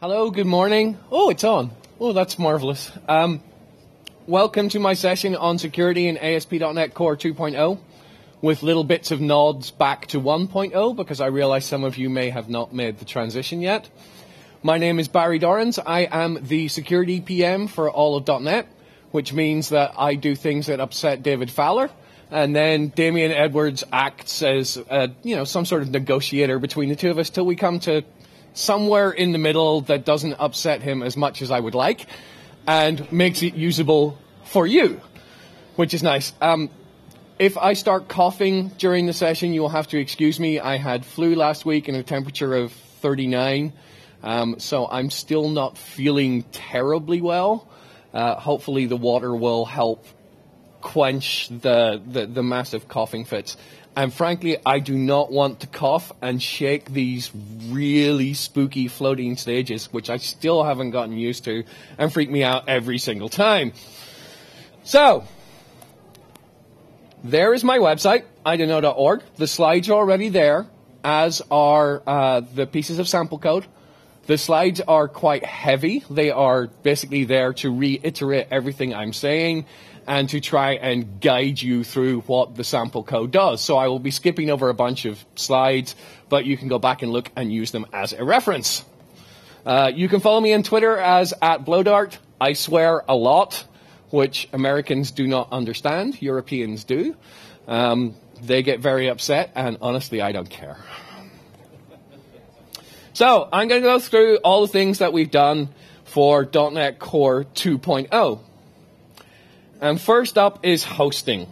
Hello, good morning. Oh, it's on. Oh, that's marvelous. Welcome to my session on security in ASP.NET Core 2.0 with little bits of nods back to 1.0 because I realize some of you may have not made the transition yet. My name is Barry Dorrans. I am the security PM for all of .NET, which means that I do things that upset David Fowler, and then Damien Edwards acts as some sort of negotiator between the two of us till we come to somewhere in the middle that doesn't upset him as much as I would like and makes it usable for you, which is nice. If I start coughing during the session, you will have to excuse me. I had flu last week and a temperature of 39, so I'm still not feeling terribly well. Hopefully the water will help quench the massive coughing fits. And frankly, I do not want to cough and shake these really spooky floating stages, which I still haven't gotten used to, and freak me out every single time. So, there is my website, idknow.org. The slides are already there, as are the pieces of sample code. The slides are quite heavy. They are basically there to reiterate everything I'm saying and to try and guide you through what the sample code does. So I will be skipping over a bunch of slides, but you can go back and look and use them as a reference. You can follow me on Twitter as @blowdart. I swear a lot, which Americans do not understand. Europeans do. They get very upset, and honestly, I don't care. So I'm going to go through all the things that we've done for .NET Core 2.0. And first up is hosting.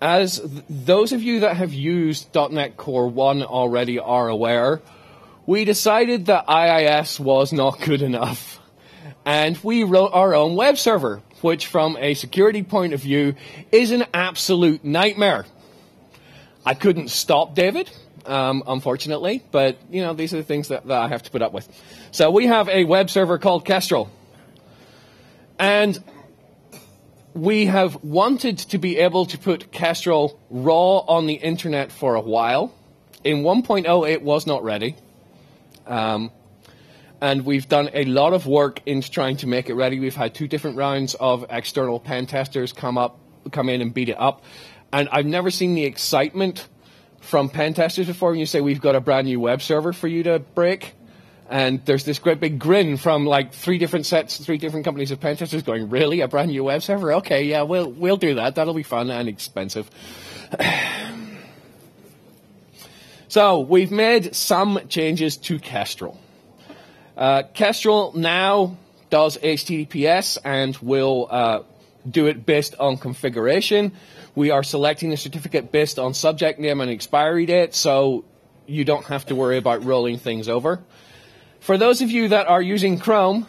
As those of you that have used .NET Core 1 already are aware, we decided that IIS was not good enough. And we wrote our own web server, which from a security point of view is an absolute nightmare. I couldn't stop David, unfortunately, but these are the things that I have to put up with. So we have a web server called Kestrel. And we have wanted to be able to put Kestrel raw on the internet for a while. In 1.0, it was not ready. And we've done a lot of work into trying to make it ready. We've had 2 different rounds of external pen testers come in and beat it up. And I've never seen the excitement from pen testers before when you say, we've got a brand new web server for you to break. And there's this great big grin from like 3 different companies of pen testers going, really? A brand new web server? Okay, yeah, we'll do that. That'll be fun and expensive. So we've made some changes to Kestrel. Kestrel now does HTTPS and will do it based on configuration. We are selecting the certificate based on subject name and expiry date, so you don't have to worry about rolling things over. For those of you that are using Chrome,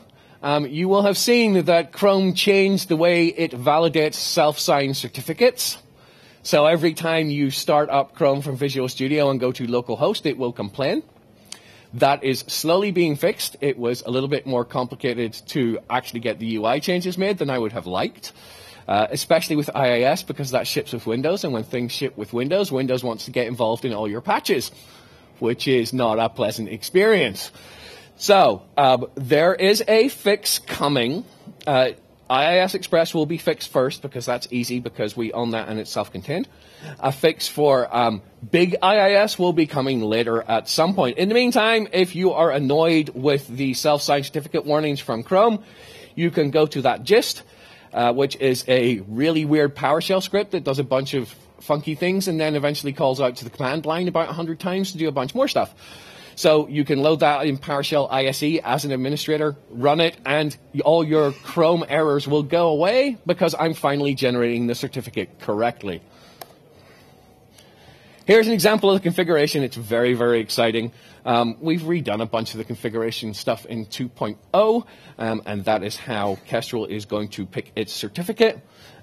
you will have seen that Chrome changed the way it validates self-signed certificates. So every time you start up Chrome from Visual Studio and go to localhost, it will complain. That is slowly being fixed. It was a little bit more complicated to actually get the UI changes made than I would have liked, especially with IIS because that ships with Windows. And when things ship with Windows, Windows wants to get involved in all your patches, which is not a pleasant experience. So, there is a fix coming. IIS Express will be fixed first because that's easy because we own that and it's self-contained. A fix for big IIS will be coming later at some point. In the meantime, if you are annoyed with the self-signed certificate warnings from Chrome, you can go to that gist, which is a really weird PowerShell script that does a bunch of funky things and then eventually calls out to the command line about 100 times to do a bunch more stuff. So you can load that in PowerShell ISE as an administrator, run it, and all your Chrome errors will go away because I'm finally generating the certificate correctly. Here's an example of the configuration. It's very, very exciting. We've redone a bunch of the configuration stuff in 2.0, and that is how Kestrel is going to pick its certificate.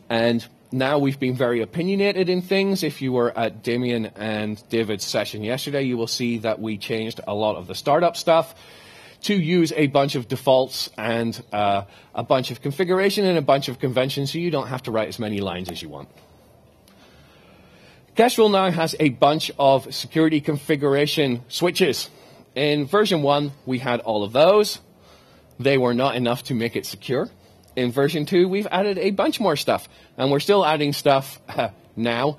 And now we've been very opinionated in things. If you were at Damien and David's session yesterday, you will see that we changed a lot of the startup stuff to use a bunch of defaults and a bunch of configuration and a bunch of conventions so you don't have to write as many lines as you want. Kestrel now has a bunch of security configuration switches. in version 1, we had all of those. They were not enough to make it secure. In version 2, we've added a bunch more stuff, and we're still adding stuff now.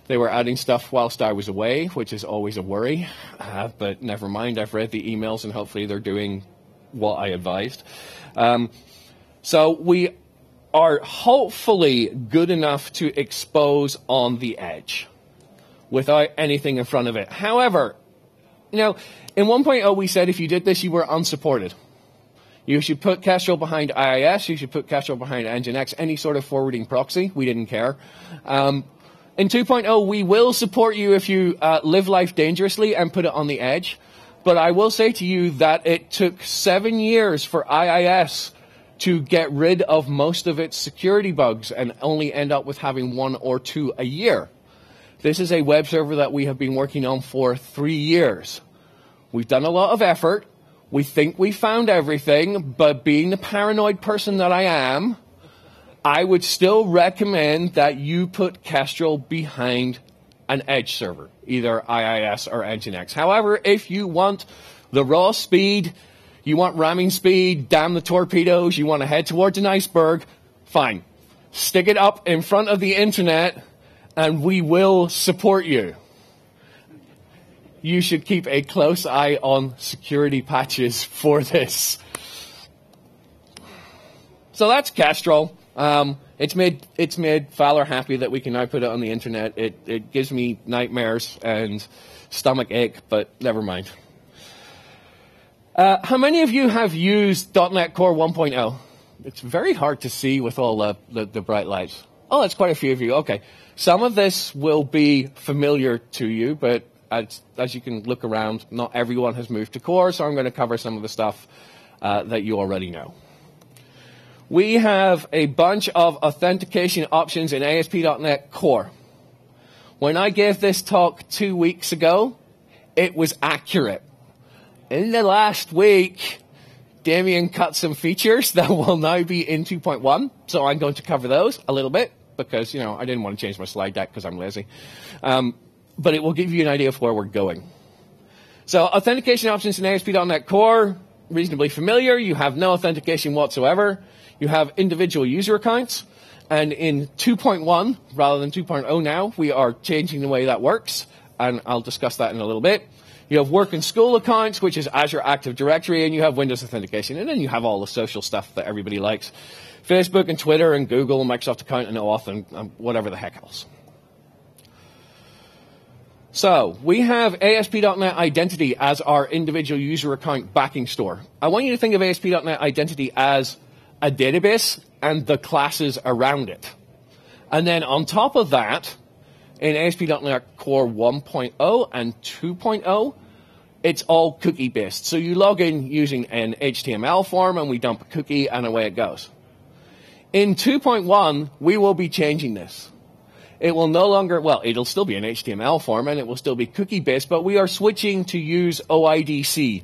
They were adding stuff whilst I was away, which is always a worry, but never mind. I've read the emails, and hopefully they're doing what I advised. So we are hopefully good enough to expose on the edge without anything in front of it. However, you know, in 1.0 we said if you did this, you were unsupported. You should put Kestrel behind IIS, you should put Kestrel behind Nginx, any sort of forwarding proxy. We didn't care. In 2.0, we will support you if you live life dangerously and put it on the edge. But I will say to you that it took 7 years for IIS to get rid of most of its security bugs and only end up with having 1 or 2 a year. This is a web server that we have been working on for 3 years. We've done a lot of effort. We think we found everything, but being the paranoid person that I am, I would still recommend that you put Kestrel behind an edge server, either IIS or Nginx. However, if you want the raw speed, you want ramming speed, damn the torpedoes, you want to head towards an iceberg, fine. Stick it up in front of the internet and we will support you. You should keep a close eye on security patches for this. So that's Kestrel. It's made Fowler happy that we can now put it on the internet. It gives me nightmares and stomach ache, but never mind. How many of you have used .NET Core 1.0? It's very hard to see with all the bright lights. Oh, that's quite a few of you. Okay. Some of this will be familiar to you, but as you can look around, not everyone has moved to Core, so I'm going to cover some of the stuff that you already know. We have a bunch of authentication options in ASP.NET Core. When I gave this talk 2 weeks ago, it was accurate. In the last week, Damien cut some features that will now be in 2.1, so I'm going to cover those a little bit because, you know, I didn't want to change my slide deck because I'm lazy. But it will give you an idea of where we're going. So authentication options in ASP.NET Core, reasonably familiar. You have no authentication whatsoever. You have individual user accounts. And in 2.1, rather than 2.0 now, we are changing the way that works. And I'll discuss that in a little bit. You have work and school accounts, which is Azure Active Directory, and you have Windows authentication. And then you have all the social stuff that everybody likes. Facebook and Twitter and Google and Microsoft account and OAuth and whatever the heck else. So we have ASP.NET Identity as our individual user account backing store. I want you to think of ASP.NET Identity as a database and the classes around it. And then on top of that, in ASP.NET Core 1.0 and 2.0, it's all cookie-based. So you log in using an HTML form and we dump a cookie and away it goes. In 2.1, we will be changing this. It will no longer, well, it'll still be an HTML form and it will still be cookie-based, but we are switching to use OIDC.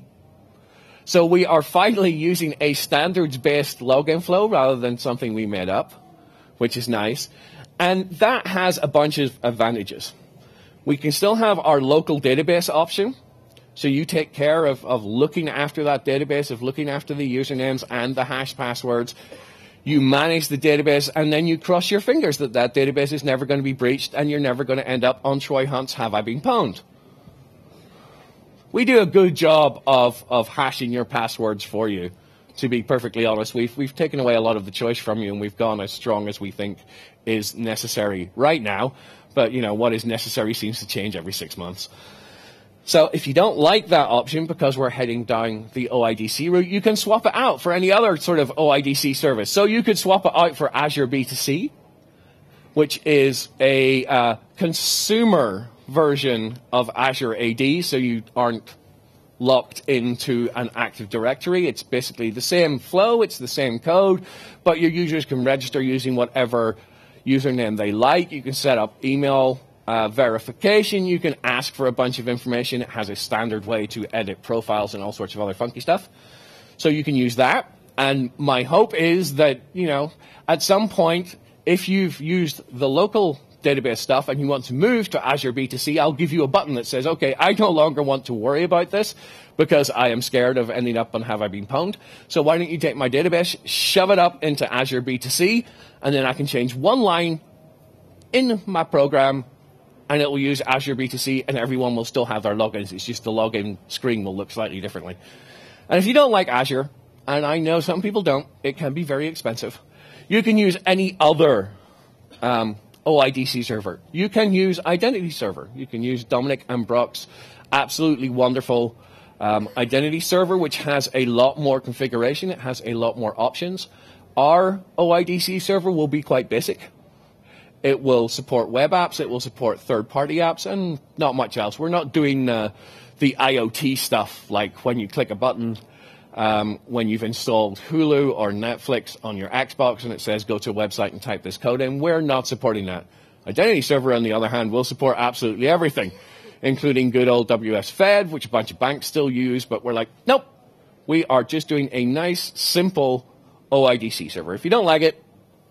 So we are finally using a standards-based login flow rather than something we made up, which is nice. And that has a bunch of advantages. We can still have our local database option. So you take care of looking after that database, of looking after the usernames and the hash passwords. You manage the database, and then you cross your fingers that that database is never going to be breached, and you're never going to end up on Troy Hunt's Have I Been Pwned? We do a good job of hashing your passwords for you, to be perfectly honest. We've taken away a lot of the choice from you, and we've gone as strong as we think is necessary right now. But, you know, what is necessary seems to change every 6 months. So if you don't like that option because we're heading down the OIDC route, you can swap it out for any other sort of OIDC service. So you could swap it out for Azure B2C, which is a consumer version of Azure AD, so you aren't locked into an Active Directory. It's basically the same flow, it's the same code, but your users can register using whatever username they like. You can set up email verification. You can ask for a bunch of information. It has a standard way to edit profiles and all sorts of other funky stuff. So you can use that. And my hope is that, you know, at some point, if you've used the local database stuff and you want to move to Azure B2C, I'll give you a button that says, okay, I no longer want to worry about this because I am scared of ending up on have I been pwned. So why don't you take my database, shove it up into Azure B2C, and then I can change one line in my program and it will use Azure B2C and everyone will still have their logins. It's just the login screen will look slightly differently. And if you don't like Azure, and I know some people don't, it can be very expensive. You can use any other OIDC server. You can use Identity Server. You can use Dominic and Brock's absolutely wonderful Identity Server, which has a lot more configuration. It has a lot more options. Our OIDC server will be quite basic. It will support web apps. It will support third-party apps and not much else. We're not doing the IoT stuff like when you click a button when you've installed Hulu or Netflix on your Xbox and it says go to a website and type this code in. We're not supporting that. Identity Server, on the other hand, will support absolutely everything, including good old WS-Fed, which a bunch of banks still use, but we're like, nope, we are just doing a nice, simple OIDC server. If you don't like it,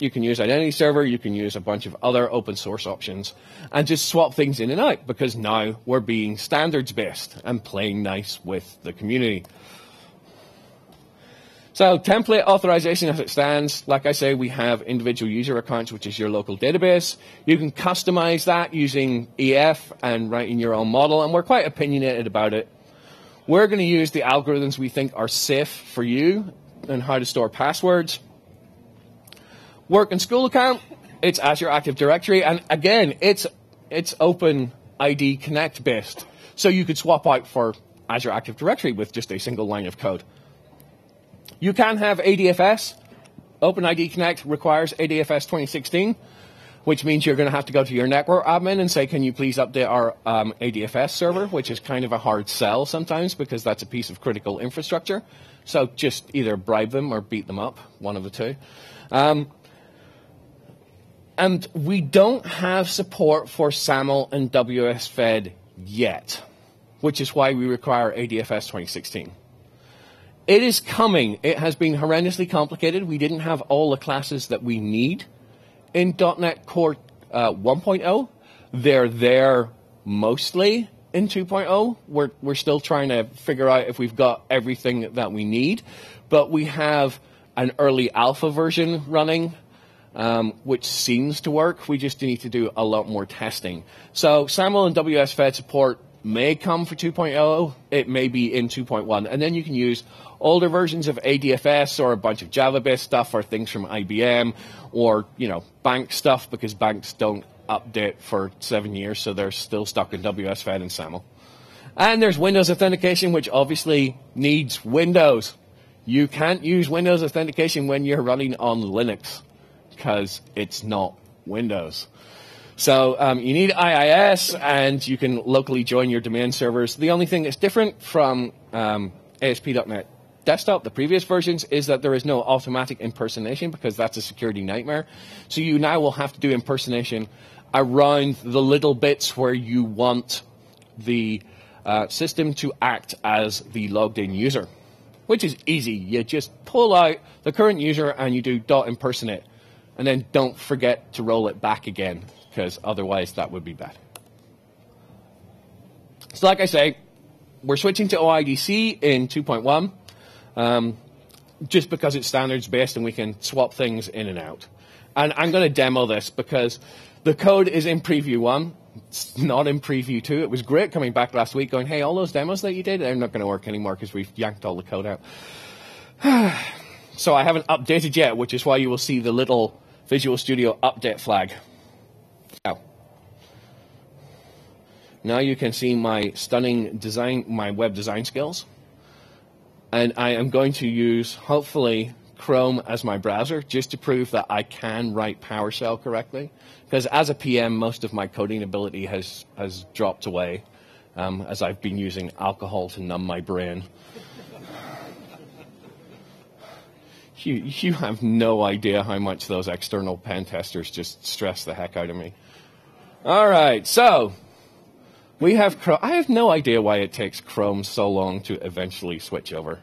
you can use Identity Server, you can use a bunch of other open source options, and just swap things in and out, because now we're being standards-based and playing nice with the community. So template authorization as it stands, like I say, we have individual user accounts, which is your local database. You can customize that using EF and writing your own model, and we're quite opinionated about it. We're going to use the algorithms we think are safe for you and how to store passwords. Work and school account, it's Azure Active Directory, and again, it's Open ID Connect based. So you could swap out for Azure Active Directory with just a single line of code. You can have ADFS. OpenID Connect requires ADFS 2016, which means you're going to have to go to your network admin and say, can you please update our ADFS server, which is kind of a hard sell sometimes because that's a piece of critical infrastructure. So just either bribe them or beat them up, one of the two. And we don't have support for SAML and WS-Fed yet, which is why we require ADFS 2016. It is coming. It has been horrendously complicated. We didn't have all the classes that we need in .NET Core 1.0. They're there mostly in 2.0. We're still trying to figure out if we've got everything that we need. But we have an early alpha version running, which seems to work. We just need to do a lot more testing. So SAML and WS-Fed support may come for 2.0. It may be in 2.1. And then you can use older versions of ADFS or a bunch of Java-based stuff or things from IBM or, bank stuff, because banks don't update for 7 years, so they're still stuck in WS-Fed and SAML. And there's Windows Authentication, which obviously needs Windows. You can't use Windows Authentication when you're running on Linux, because it's not Windows. So you need IIS, and you can locally join your domain servers. The only thing that's different from ASP.NET Desktop, the previous versions, is that there is no automatic impersonation, because that's a security nightmare. So you now will have to do impersonation around the little bits where you want the system to act as the logged-in user, which is easy. You just pull out the current user and you do .impersonate. And then don't forget to roll it back again, because otherwise that would be bad. So like I say, we're switching to OIDC in 2.1, just because it's standards-based and we can swap things in and out. And I'm going to demo this because the code is in Preview 1. It's not in Preview 2. It was great coming back last week going, hey, all those demos that you did, they're not going to work anymore because we've yanked all the code out. So I haven't updated yet, which is why you will see the little Visual Studio update flag. Now you can see my stunning design, my web design skills. And I am going to use, hopefully, Chrome as my browser just to prove that I can write PowerShell correctly. Because as a PM, most of my coding ability has dropped away as I've been using alcohol to numb my brain. You have no idea how much those external pen testers just stress the heck out of me. All right, so we have Chrome. I have no idea why it takes Chrome so long to eventually switch over.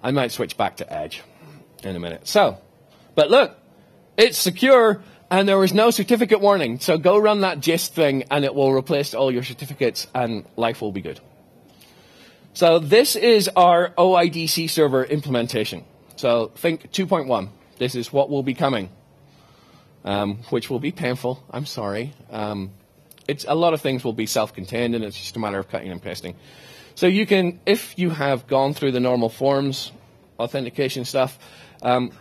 I might switch back to Edge in a minute. So, but look, it's secure And there was no certificate warning. So go run that gist thing and it will replace all your certificates and life will be good. So this is our OIDC server implementation. So think 2.1. This is what will be coming, which will be painful. I'm sorry. It's a lot of things will be self-contained and it's just a matter of cutting and pasting. So you can, if you have gone through the normal forms, authentication stuff,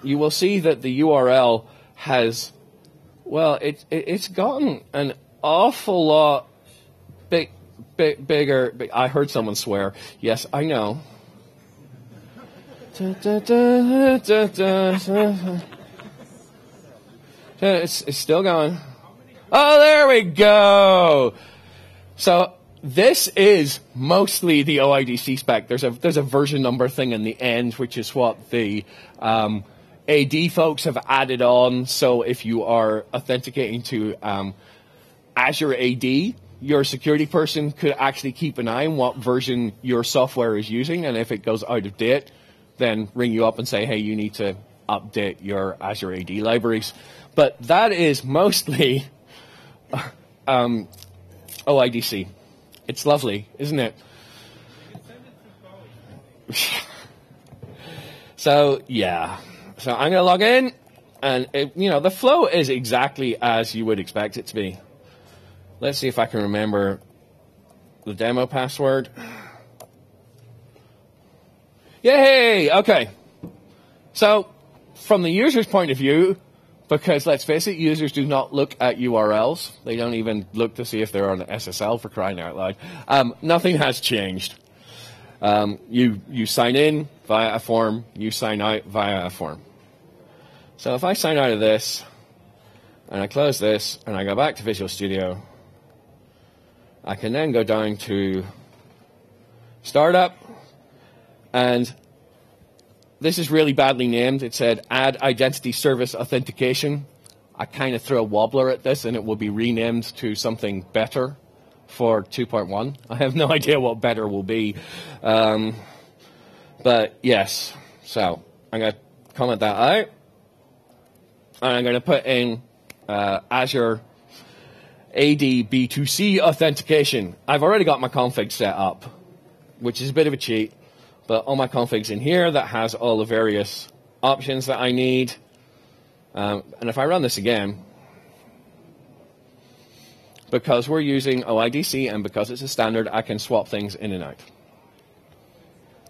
you will see that the URL has, well, it's gotten an awful lot bigger. I heard someone swear. Yes, I know. It's still going. Oh, there we go. So this is mostly the OIDC spec. There's a version number thing in the end, which is what the AD folks have added on. So if you are authenticating to Azure AD, your security person could actually keep an eye on what version your software is using, and if it goes out of date, then ring you up and say, hey, you need to update your Azure AD libraries. But that is mostly OIDC. It's lovely, isn't it? So, yeah. So I'm going to log in, and the flow is exactly as you would expect it to be. Let's see if I can remember the demo password. Yay! Okay. So, from the user's point of view, because let's face it, users do not look at URLs. They don't even look to see if they're on SSL, for crying out loud. Nothing has changed. You sign in via a form. You sign out via a form. So if I sign out of this, and I close this, and I go back to Visual Studio, I can then go down to Startup, and this is really badly named. It said Add Identity Service Authentication. I kind of threw a wobbler at this, and it will be renamed to something better for 2.1. I have no idea what better will be. But yes, so I'm going to comment that out. And I'm going to put in Azure AD B2C authentication. I've already got my config set up, which is a bit of a cheat, but all my config's in here that has all the various options that I need. And if I run this again, because we're using OIDC and because it's a standard, I can swap things in and out.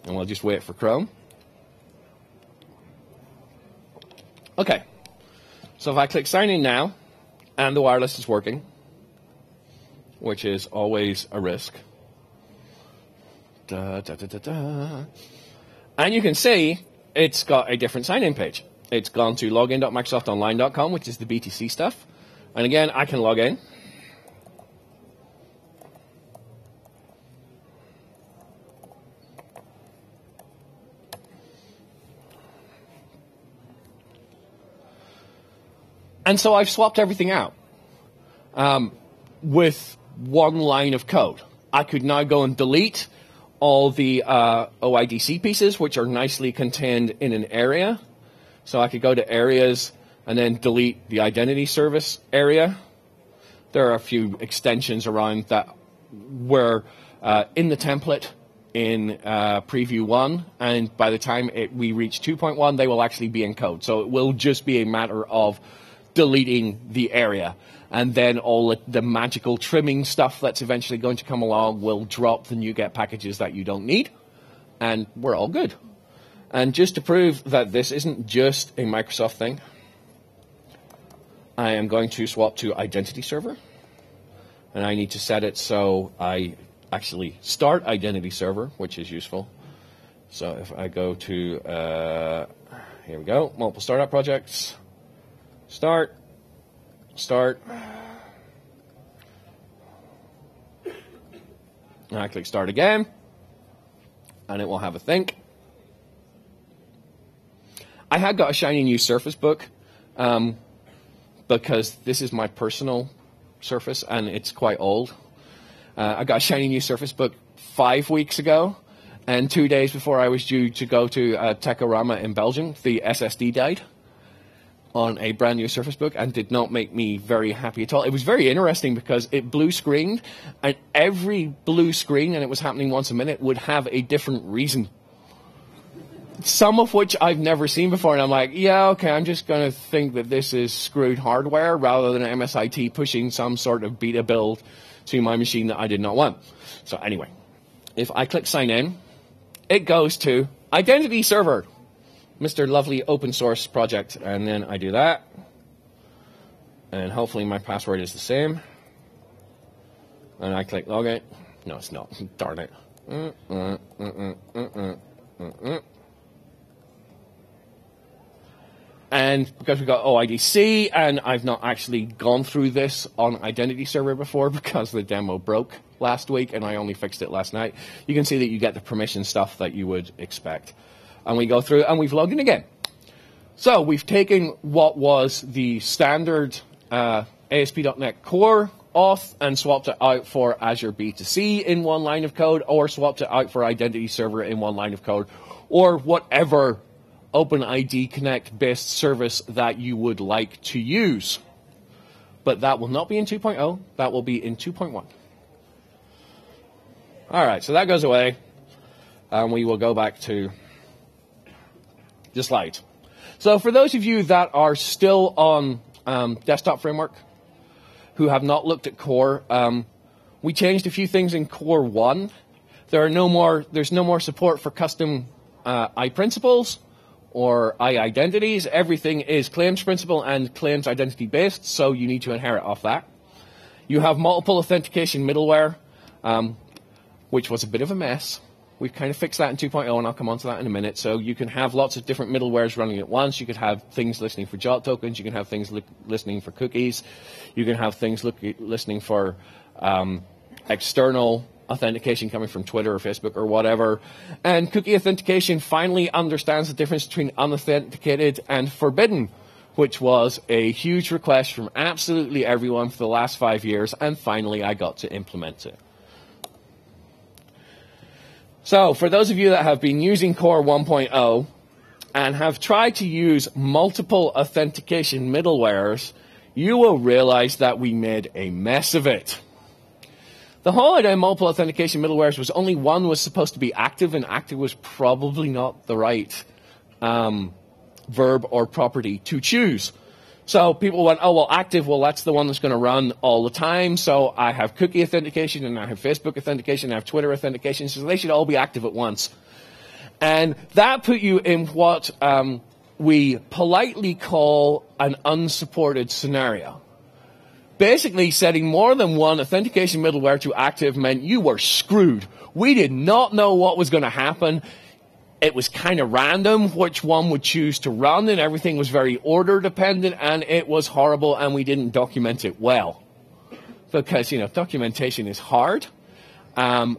And we'll just wait for Chrome. Okay. So if I click sign in now, and the wireless is working, which is always a risk. And you can see it's got a different sign-in page. It's gone to login.microsoftonline.com, which is the BTC stuff. And again, I can log in. And so I've swapped everything out with one line of code. I could now go and delete all the OIDC pieces, which are nicely contained in an area. So I could go to areas and then delete the identity service area. There are a few extensions around that were in the template in preview 1, and by the time we reach 2.1, they will actually be in code. So it will just be a matter of deleting the area, and then all the magical trimming stuff that's eventually going to come along will drop the NuGet packages that you don't need, and we're all good. And just to prove that this isn't just a Microsoft thing, I am going to swap to Identity Server, and I need to set it so I actually start Identity Server, which is useful. So if I go to, here we go, multiple startup projects, start, and I click start again, and it will have a think. I had got a shiny new Surface Book because this is my personal Surface and it's quite old. I got a shiny new Surface Book 5 weeks ago, and 2 days before I was due to go to Techorama in Belgium, the SSD died. on a brand new Surface Book and did not make me very happy at all. It was very interesting because it blue screened, and every blue screen, and it was happening once a minute, would have a different reason. Some of which I've never seen before, and I'm like, yeah, okay, I'm just going to think that this is screwed hardware rather than MSIT pushing some sort of beta build to my machine that I did not want. So anyway, if I click sign in, it goes to Identity Server, Mr. Lovely open source project, and then I do that, and hopefully my password is the same, and I click login. No, it's not. Darn it. And because we've got OIDC, and I've not actually gone through this on Identity Server before because the demo broke last week and I only fixed it last night, you can see that you get the permission stuff that you would expect. And we go through and we've logged in again. So we've taken what was the standard ASP.NET Core auth and swapped it out for Azure B2C in one line of code, or swapped it out for Identity Server in one line of code, or whatever OpenID Connect based service that you would like to use. But that will not be in 2.0, that will be in 2.1. Alright, so that goes away, and we will go back to the slide. So for those of you that are still on Desktop Framework, who have not looked at Core, we changed a few things in Core 1. There's no more support for custom iPrinciples or iIdentities. Everything is claims principal and claims identity based, so you need to inherit off that. You have multiple authentication middleware, which was a bit of a mess. We've kind of fixed that in 2.0, and I'll come on to that in a minute. So you can have lots of different middlewares running at once. You could have things listening for JOT tokens. You can have things listening for cookies. You can have things listening for external authentication coming from Twitter or Facebook or whatever. And cookie authentication finally understands the difference between unauthenticated and forbidden, which was a huge request from absolutely everyone for the last 5 years, and finally I got to implement it. So for those of you that have been using Core 1.0 and have tried to use multiple authentication middlewares, you will realize that we made a mess of it. The whole idea of multiple authentication middlewares was only one was supposed to be active, and active was probably not the right verb or property to choose. So people went, oh, well, active, well, that's the one that's going to run all the time. So I have cookie authentication, and I have Facebook authentication, and I have Twitter authentication, so they should all be active at once. And that put you in what we politely call an unsupported scenario. Basically, setting more than one authentication middleware to active meant you were screwed. We did not know what was going to happen. It was kind of random which one would choose to run, and everything was very order dependent, and it was horrible, and we didn't document it well. Because, you know, documentation is hard, and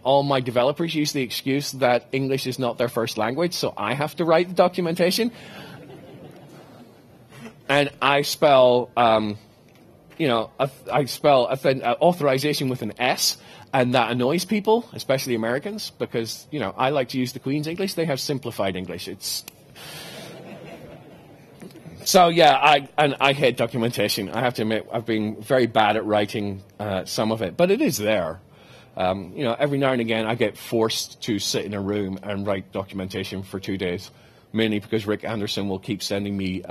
all my developers use the excuse that English is not their first language, so I have to write the documentation. And I spell, authorization with an S, and that annoys people, especially Americans, because, you know, I like to use the Queen's English. They have simplified English. So, yeah, I hate documentation. I have to admit, I've been very bad at writing some of it, but it is there. You know, every now and again, I get forced to sit in a room and write documentation for 2 days, mainly because Rick Anderson will keep sending me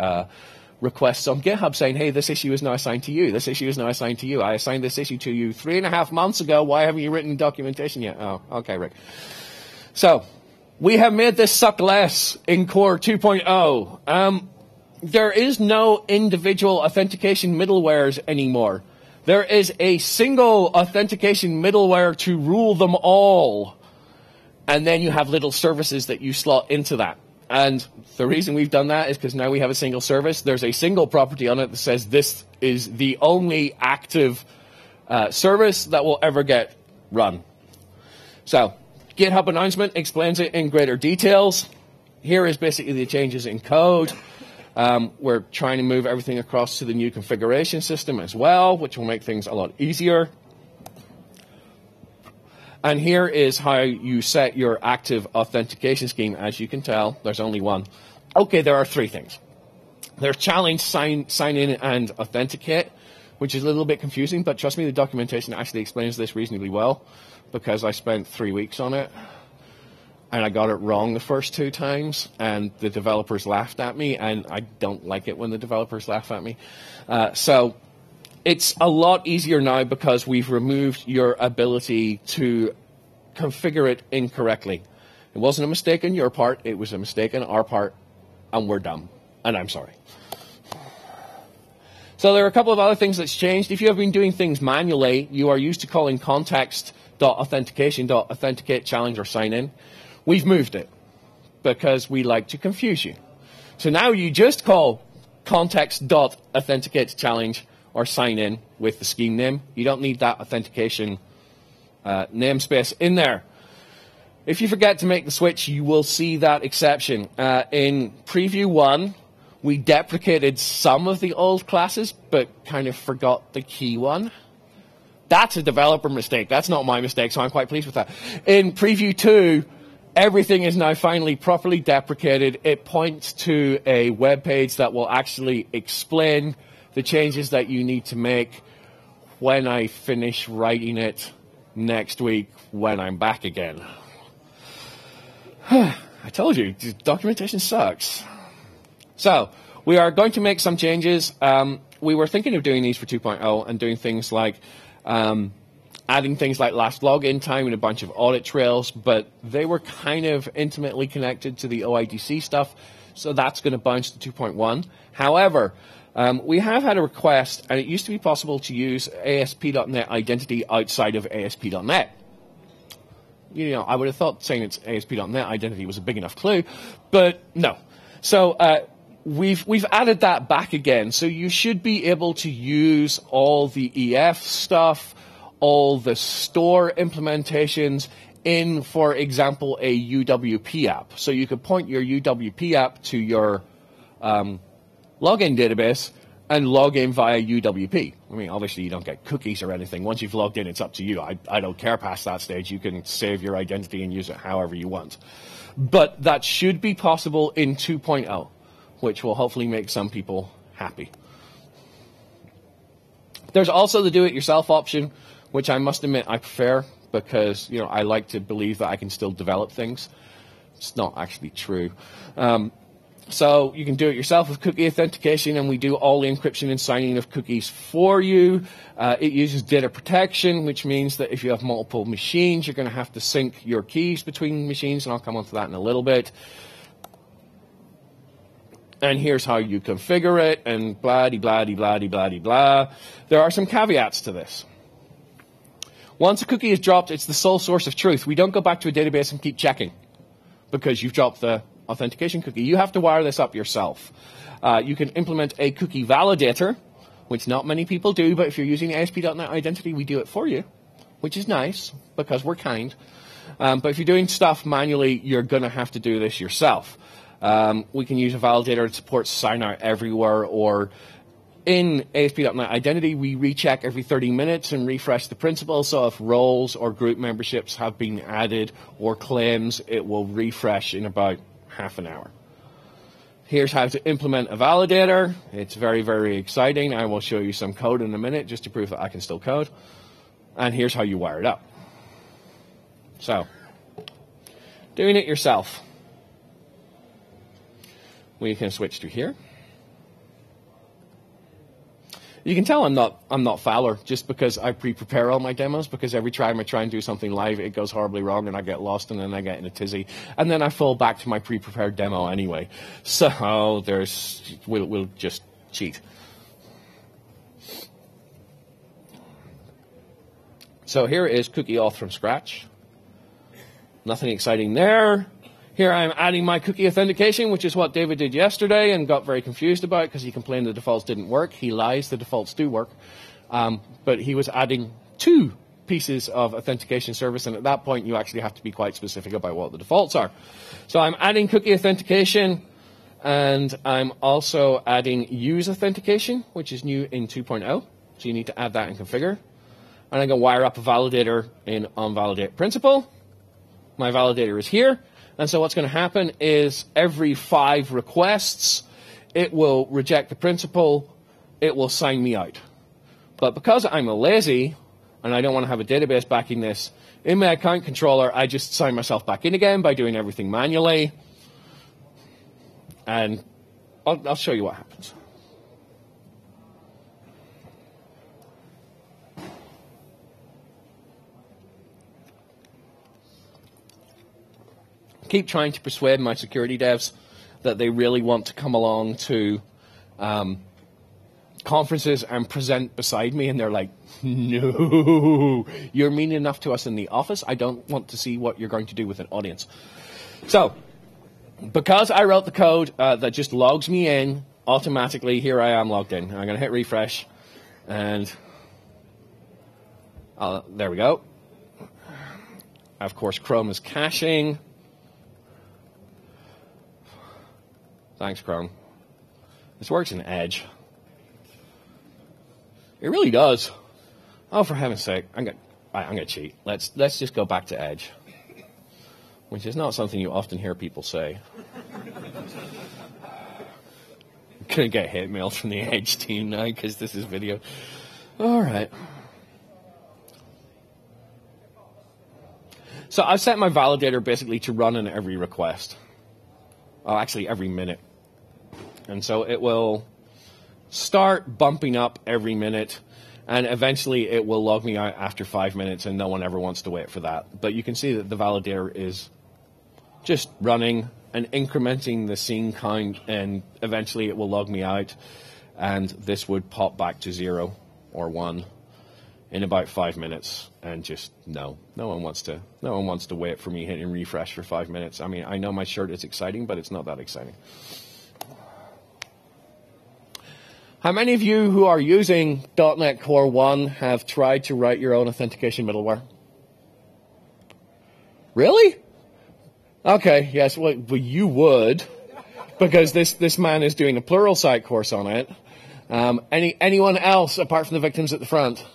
requests on GitHub saying, hey, this issue is now assigned to you. This issue is now assigned to you. I assigned this issue to you 3.5 months ago. Why haven't you written documentation yet? Oh, okay, Rick. So we have made this suck less in Core 2.0. There is no individual authentication middlewares anymore. There is a single authentication middleware to rule them all. And then you have little services that you slot into that. And the reason we've done that is because now we have a single service. There's a single property on it that says this is the only active service that will ever get run. So GitHub announcement explains it in greater details. Here is basically the changes in code. We're trying to move everything across to the new configuration system as well, which will make things a lot easier. And here is how you set your active authentication scheme. As you can tell, there's only one. Okay, there are 3 things. There's challenge, sign in, and authenticate, which is a little bit confusing, but trust me, the documentation actually explains this reasonably well, because I spent 3 weeks on it, and I got it wrong the first 2 times, and the developers laughed at me, and I don't like it when the developers laugh at me. So it's a lot easier now because we've removed your ability to configure it incorrectly. It wasn't a mistake on your part, it was a mistake on our part, and we're dumb, and I'm sorry. So there are a couple of other things that's changed. If you have been doing things manually, you are used to calling context.authentication.authenticate challenge or sign in. We've moved it because we like to confuse you. So now you just call context.authenticate challenge or sign in with the scheme name. You don't need that authentication namespace in there. If you forget to make the switch, you will see that exception. In preview 1, we deprecated some of the old classes, but kind of forgot the key one. That's a developer mistake. That's not my mistake, so I'm quite pleased with that. In preview 2, everything is now finally properly deprecated. It points to a web page that will actually explain the changes that you need to make when I finish writing it next week when I'm back again. I told you, documentation sucks. So, we are going to make some changes. We were thinking of doing these for 2.0 and doing things like adding things like last login time and a bunch of audit trails, but they were kind of intimately connected to the OIDC stuff, so that's going to bounce to 2.1. However, we have had a request, and it used to be possible to use ASP.NET identity outside of ASP.NET. You know, I would have thought saying it's ASP.NET identity was a big enough clue, but no. So we've added that back again. So you should be able to use all the EF stuff, all the store implementations in, for example, a UWP app. So you could point your UWP app to your login database and log in via UWP. I mean, obviously you don't get cookies or anything. Once you've logged in, it's up to you. I don't care past that stage. You can save your identity and use it however you want. But that should be possible in 2.0, which will hopefully make some people happy. There's also the do-it-yourself option, which I must admit I prefer because, you know, I like to believe that I can still develop things. It's not actually true. So you can do it yourself with cookie authentication, and we do all the encryption and signing of cookies for you. It uses data protection, which means that if you have multiple machines, you're going to have to sync your keys between machines, and I'll come on to that in a little bit. And here's how you configure it, and blah-de-blah-de-blah-de-blah-de-blah. There are some caveats to this. Once a cookie is dropped, it's the sole source of truth. We don't go back to a database and keep checking because you've dropped the authentication cookie. You have to wire this up yourself. You can implement a cookie validator, which not many people do, but if you're using ASP.NET Identity, we do it for you, which is nice because we're kind. But if you're doing stuff manually, you're going to have to do this yourself. We can use a validator that supports sign out everywhere, or in ASP.NET Identity, we recheck every 30 minutes and refresh the principal, so if roles or group memberships have been added or claims, it will refresh in about half an hour. Here's how to implement a validator. It's very, very exciting. I will show you some code in a minute just to prove that I can still code. And here's how you wire it up. So, doing it yourself. We can switch to here. You can tell I'm not Fowler just because I pre-prepare all my demos, because every time I try and do something live, it goes horribly wrong and I get lost and then I get in a tizzy. And then I fall back to my pre-prepared demo anyway. So we'll just cheat. So here is cookie auth from scratch. Nothing exciting there. Here I'm adding my cookie authentication, which is what David did yesterday and got very confused about because he complained the defaults didn't work. He lies, the defaults do work. But he was adding 2 pieces of authentication service, and at that point you actually have to be quite specific about what the defaults are. So I'm adding cookie authentication, and I'm also adding use authentication, which is new in 2.0. So you need to add that and configure. And I'm going to wire up a validator in onValidate principal. My validator is here. And so what's going to happen is every 5 requests, it will reject the principal, it will sign me out. But because I'm lazy, and I don't want to have a database backing this, in my account controller, I just sign myself back in again by doing everything manually. And I'll show you what happens. Keep trying to persuade my security devs that they really want to come along to conferences and present beside me, and they're like, no, you're mean enough to us in the office. I don't want to see what you're going to do with an audience. So, because I wrote the code that just logs me in automatically, here I am logged in. I'm going to hit refresh, and there we go. Of course, Chrome is caching. Thanks, Chrome. This works in Edge. It really does. Oh, for heaven's sake! I'm gonna cheat. Let's just go back to Edge, which is not something you often hear people say. I'm gonna get hate mail from the Edge team now because this is video. All right. So I've set my validator basically to run in every request. Oh, actually, every minute. And so it will start bumping up every minute, and eventually it will log me out after 5 minutes, and no one ever wants to wait for that. But you can see that the validator is just running and incrementing the scene count, and eventually it will log me out, and this would pop back to 0 or 1 in about 5 minutes. And just no one wants to wait for me hitting refresh for 5 minutes. I mean, I know my shirt is exciting, but it's not that exciting. How many of you who are using .NET Core 1 have tried to write your own authentication middleware? Really? Okay, yes, well you would, because this man is doing a Pluralsight course on it. Anyone else apart from the victims at the front?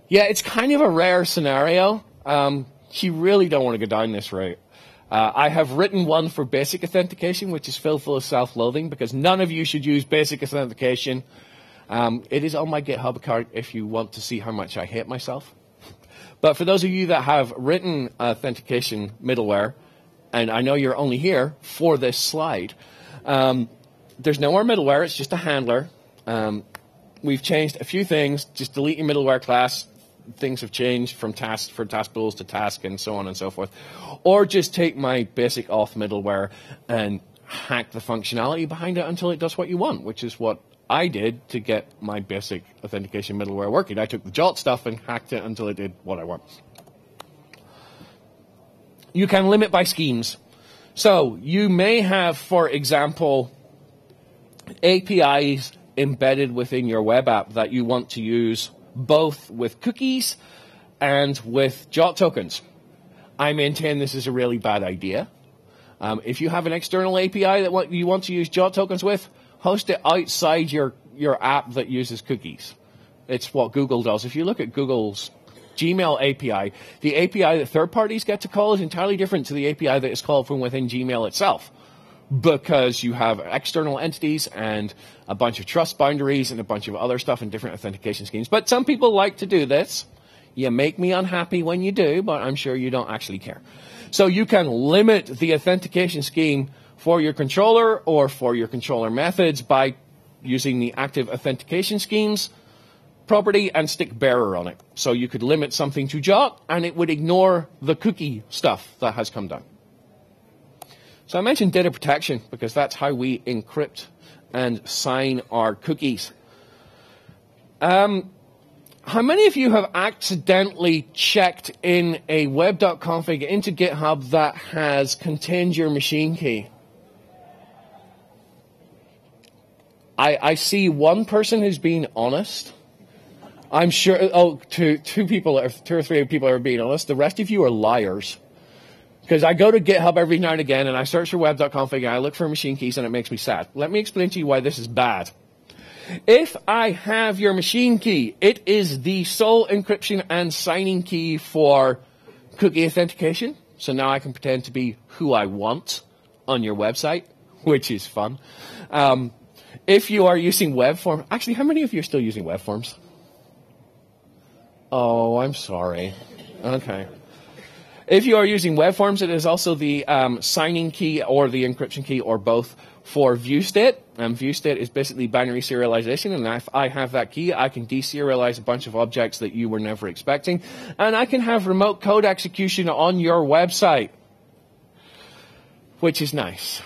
Yeah, it's kind of a rare scenario. You really don't want to go down this route. I have written one for basic authentication, which is filled full of self-loathing, because none of you should use basic authentication. It is on my GitHub account if you want to see how much I hate myself. But for those of you that have written authentication middleware, and I know you're only here for this slide, there's no more middleware. It's just a handler. We've changed a few things. Just delete your middleware class. Things have changed from task pools to task and so on and so forth. Or just take my basic auth middleware and hack the functionality behind it until it does what you want, which is what I did to get my basic authentication middleware working. I took the JOT stuff and hacked it until it did what I want. You can limit by schemes. So you may have, for example, APIs embedded within your web app that you want to use both with cookies and with JOT tokens. I maintain this is a really bad idea. If you have an external API that you want to use JOT tokens with, host it outside your app that uses cookies. It's what Google does. If you look at Google's Gmail API, the API that third parties get to call is entirely different to the API that is called from within Gmail itself, because you have external entities and a bunch of trust boundaries and a bunch of other stuff and different authentication schemes. But some people like to do this. You make me unhappy when you do, but I'm sure you don't actually care. So you can limit the authentication scheme for your controller or for your controller methods by using the active authentication schemes property and stick bearer on it. So you could limit something to JOT and it would ignore the cookie stuff that has come down. So I mentioned data protection because that's how we encrypt and sign our cookies. How many of you have accidentally checked in a web.config into GitHub that has contained your machine key? I see one person who's being honest. I'm sure, two or three people are being honest. The rest of you are liars. Because I go to GitHub every now and again and I search for web.config and I look for machine keys and it makes me sad. Let me explain to you why this is bad. If I have your machine key, it is the sole encryption and signing key for cookie authentication. So now I can pretend to be who I want on your website which is fun. If you are using web forms, actually, how many of you are still using web forms? Oh, I'm sorry. Okay. If you are using web forms, it is also the signing key or the encryption key or both for view state. View state is basically binary serialization, and if I have that key, I can deserialize a bunch of objects that you were never expecting, and I can have remote code execution on your website, which is nice.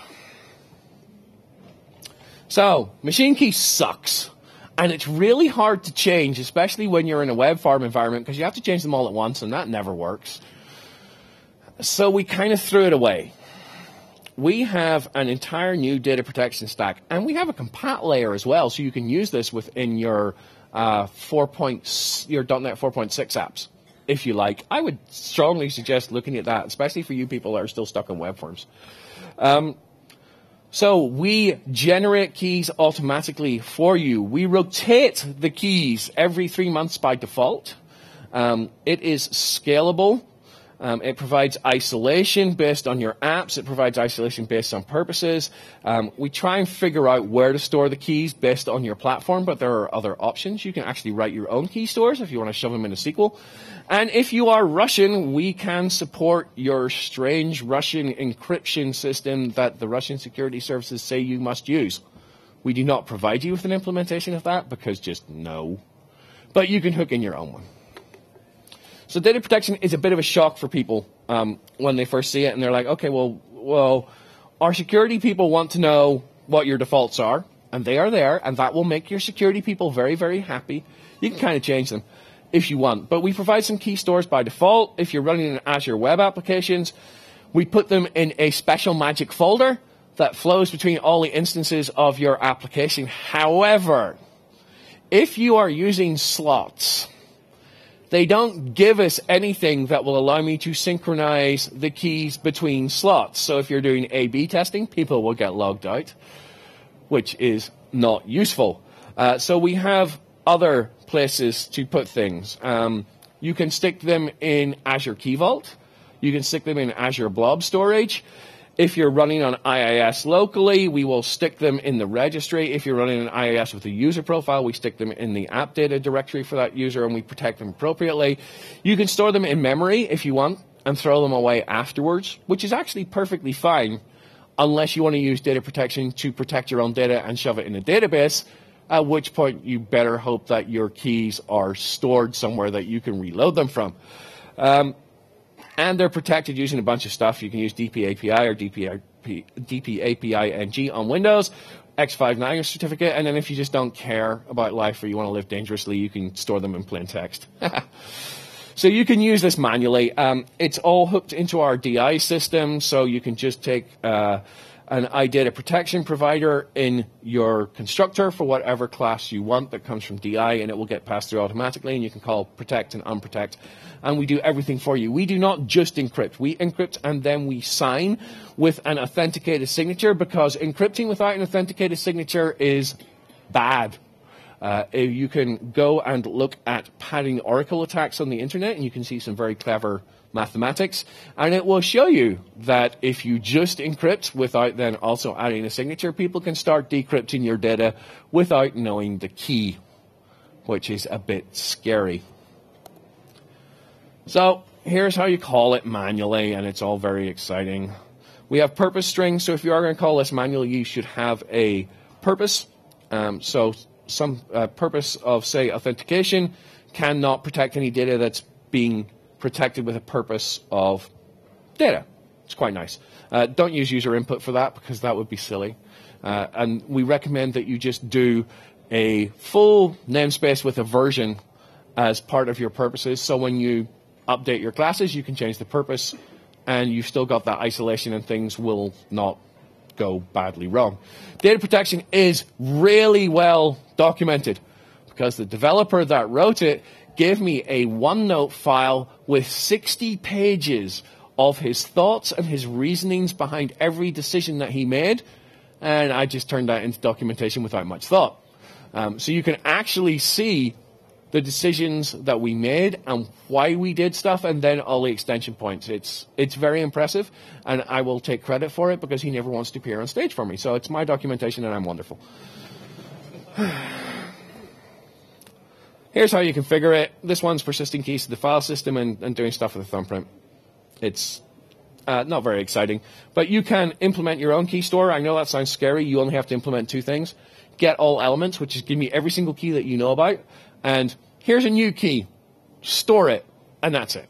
So, machine key sucks. And it's really hard to change, especially when you're in a web farm environment, because you have to change them all at once, and that never works. So we kind of threw it away. We have an entire new data protection stack, and we have a compat layer as well, so you can use this within your .NET 4.6 apps, if you like. I would strongly suggest looking at that, especially for you people that are still stuck in web forms. So we generate keys automatically for you. We rotate the keys every 3 months by default. It is scalable. It provides isolation based on your apps. It provides isolation based on purposes. We try and figure out where to store the keys based on your platform, but there are other options. You can actually write your own key stores if you want to shove them in a SQL. And if you are Russian, we can support your strange Russian encryption system that the Russian security services say you must use. We do not provide you with an implementation of that because just no. But you can hook in your own one. So data protection is a bit of a shock for people when they first see it, and they're like, okay, well, our security people want to know what your defaults are, and they are there, and that will make your security people very, very happy. You can kind of change them if you want, but we provide some key stores by default. If you're running in Azure web applications, we put them in a special magic folder that flows between all the instances of your application. However, if you are using slots, they don't give us anything that will allow me to synchronize the keys between slots. So if you're doing A/B testing, people will get logged out, which is not useful. So we have other places to put things. You can stick them in Azure Key Vault. You can stick them in Azure Blob Storage. If you're running on IIS locally, we will stick them in the registry. If you're running an IIS with a user profile, we stick them in the app data directory for that user, and we protect them appropriately. You can store them in memory if you want and throw them away afterwards, which is actually perfectly fine, unless you want to use data protection to protect your own data and shove it in a database, at which point you better hope that your keys are stored somewhere that you can reload them from. And they're protected using a bunch of stuff. You can use DPAPI or DPAPI-NG on Windows, X59 certificate, and then if you just don't care about life or you want to live dangerously, you can store them in plain text. So you can use this manually. It's all hooked into our DI system, so you can just take an iData protection provider in your constructor for whatever class you want that comes from DI, and it will get passed through automatically, and you can call protect and unprotect, and we do everything for you. We do not just encrypt. We encrypt and then we sign with an authenticated signature, because encrypting without an authenticated signature is bad. You can go and look at padding Oracle attacks on the internet, and you can see some very clever mathematics, and it will show you that if you just encrypt without then also adding a signature, people can start decrypting your data without knowing the key, which is a bit scary. So here's how you call it manually, and it's all very exciting. We have purpose strings, so if you are going to call this manually, you should have a purpose. So some purpose of, say, authentication cannot protect any data that's being protected with a purpose of data. It's quite nice. Don't use user input for that, because that would be silly. And we recommend that you just do a full namespace with a version as part of your purposes. So when you update your classes, you can change the purpose, and you've still got that isolation, and things will not go badly wrong. Data protection is really well documented, because the developer that wrote it gave me a OneNote file with 60 pages of his thoughts and his reasonings behind every decision that he made, and I just turned that into documentation without much thought. So you can actually see the decisions that we made and why we did stuff, and then all the extension points. It's very impressive, and I will take credit for it because he never wants to appear on stage for me. So it's my documentation, and I'm wonderful. Here's how you configure it. This one's persisting keys to the file system and doing stuff with the thumbprint. It's not very exciting, but you can implement your own key store. I know that sounds scary. You only have to implement 2 things. Get all elements, which is give me every single key that you know about, and here's a new key. Store it, and that's it.